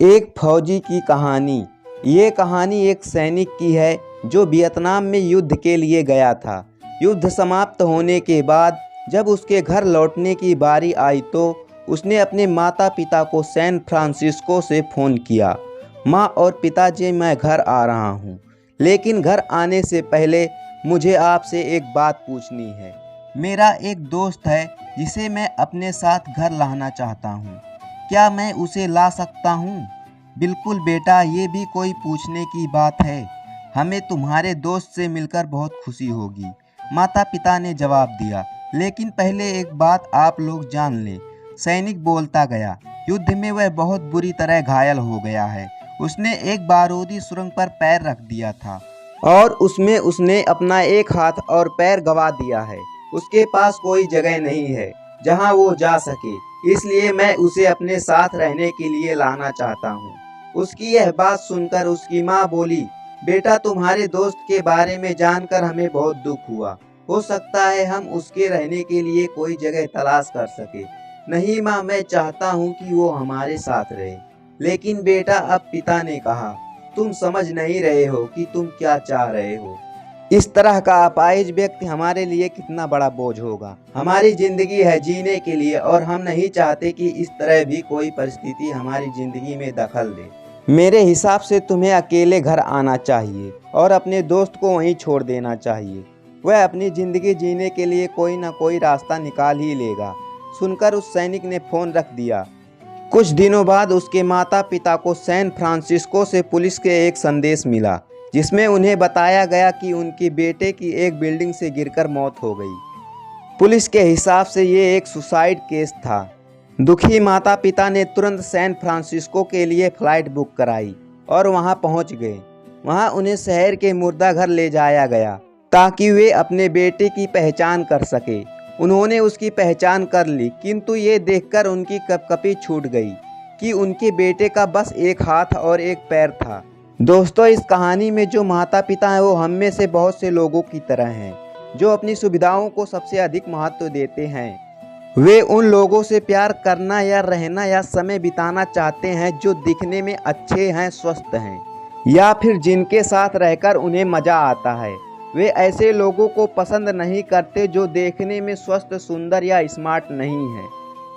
एक फौजी की कहानी। ये कहानी एक सैनिक की है जो वियतनाम में युद्ध के लिए गया था। युद्ध समाप्त होने के बाद जब उसके घर लौटने की बारी आई तो उसने अपने माता पिता को सैन फ्रांसिस्को से फ़ोन किया। माँ और पिताजी, मैं घर आ रहा हूँ, लेकिन घर आने से पहले मुझे आपसे एक बात पूछनी है। मेरा एक दोस्त है जिसे मैं अपने साथ घर लाना चाहता हूँ। क्या मैं उसे ला सकता हूँ? बिल्कुल बेटा, ये भी कोई पूछने की बात है। हमें तुम्हारे दोस्त से मिलकर बहुत खुशी होगी, माता पिता ने जवाब दिया। लेकिन पहले एक बात आप लोग जान लें, सैनिक बोलता गया। युद्ध में वह बहुत बुरी तरह घायल हो गया है। उसने एक बारूदी सुरंग पर पैर रख दिया था और उसमें उसने अपना एक हाथ और पैर गंवा दिया है। उसके पास कोई जगह नहीं है जहां वो जा सके, इसलिए मैं उसे अपने साथ रहने के लिए लाना चाहता हूँ। उसकी यह बात सुनकर उसकी माँ बोली, बेटा, तुम्हारे दोस्त के बारे में जानकर हमें बहुत दुख हुआ। हो सकता है हम उसके रहने के लिए कोई जगह तलाश कर सके। नहीं माँ, मैं चाहता हूँ कि वो हमारे साथ रहे। लेकिन बेटा, अब पिता ने कहा, तुम समझ नहीं रहे हो कि तुम क्या चाह रहे हो। इस तरह का अपाहिज व्यक्ति हमारे लिए कितना बड़ा बोझ होगा। हमारी जिंदगी है जीने के लिए और हम नहीं चाहते कि इस तरह भी कोई परिस्थिति हमारी जिंदगी में दखल दे। मेरे हिसाब से तुम्हें अकेले घर आना चाहिए और अपने दोस्त को वहीं छोड़ देना चाहिए। वह अपनी जिंदगी जीने के लिए कोई ना कोई रास्ता निकाल ही लेगा। सुनकर उस सैनिक ने फोन रख दिया। कुछ दिनों बाद उसके माता पिता को सैन फ्रांसिस्को से पुलिस के एक संदेश मिला, जिसमें उन्हें बताया गया कि उनके बेटे की एक बिल्डिंग से गिरकर मौत हो गई। पुलिस के हिसाब से ये एक सुसाइड केस था। दुखी माता पिता ने तुरंत सैन फ्रांसिस्को के लिए फ़्लाइट बुक कराई और वहां पहुंच गए। वहां उन्हें शहर के मुर्दाघर ले जाया गया ताकि वे अपने बेटे की पहचान कर सके। उन्होंने उसकी पहचान कर ली, किंतु ये देखकर उनकी कपकपी छूट गई कि उनके बेटे का बस एक हाथ और एक पैर था। दोस्तों, इस कहानी में जो माता पिता हैं वो हम में से बहुत से लोगों की तरह हैं, जो अपनी सुविधाओं को सबसे अधिक महत्व देते हैं। वे उन लोगों से प्यार करना या रहना या समय बिताना चाहते हैं जो दिखने में अच्छे हैं, स्वस्थ हैं, या फिर जिनके साथ रहकर उन्हें मज़ा आता है। वे ऐसे लोगों को पसंद नहीं करते जो देखने में स्वस्थ, सुंदर या स्मार्ट नहीं हैं,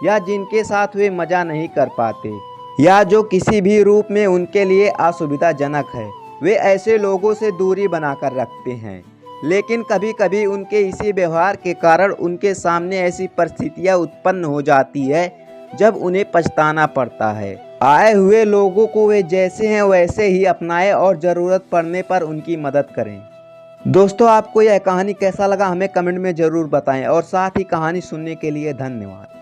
या जिनके साथ वे मज़ा नहीं कर पाते, या जो किसी भी रूप में उनके लिए असुविधाजनक है। वे ऐसे लोगों से दूरी बनाकर रखते हैं। लेकिन कभी कभी उनके इसी व्यवहार के कारण उनके सामने ऐसी परिस्थितियां उत्पन्न हो जाती है जब उन्हें पछताना पड़ता है। आए हुए लोगों को वे जैसे हैं वैसे ही अपनाएं और ज़रूरत पड़ने पर उनकी मदद करें। दोस्तों, आपको यह कहानी कैसा लगा हमें कमेंट में ज़रूर बताएं और साथ ही कहानी सुनने के लिए धन्यवाद।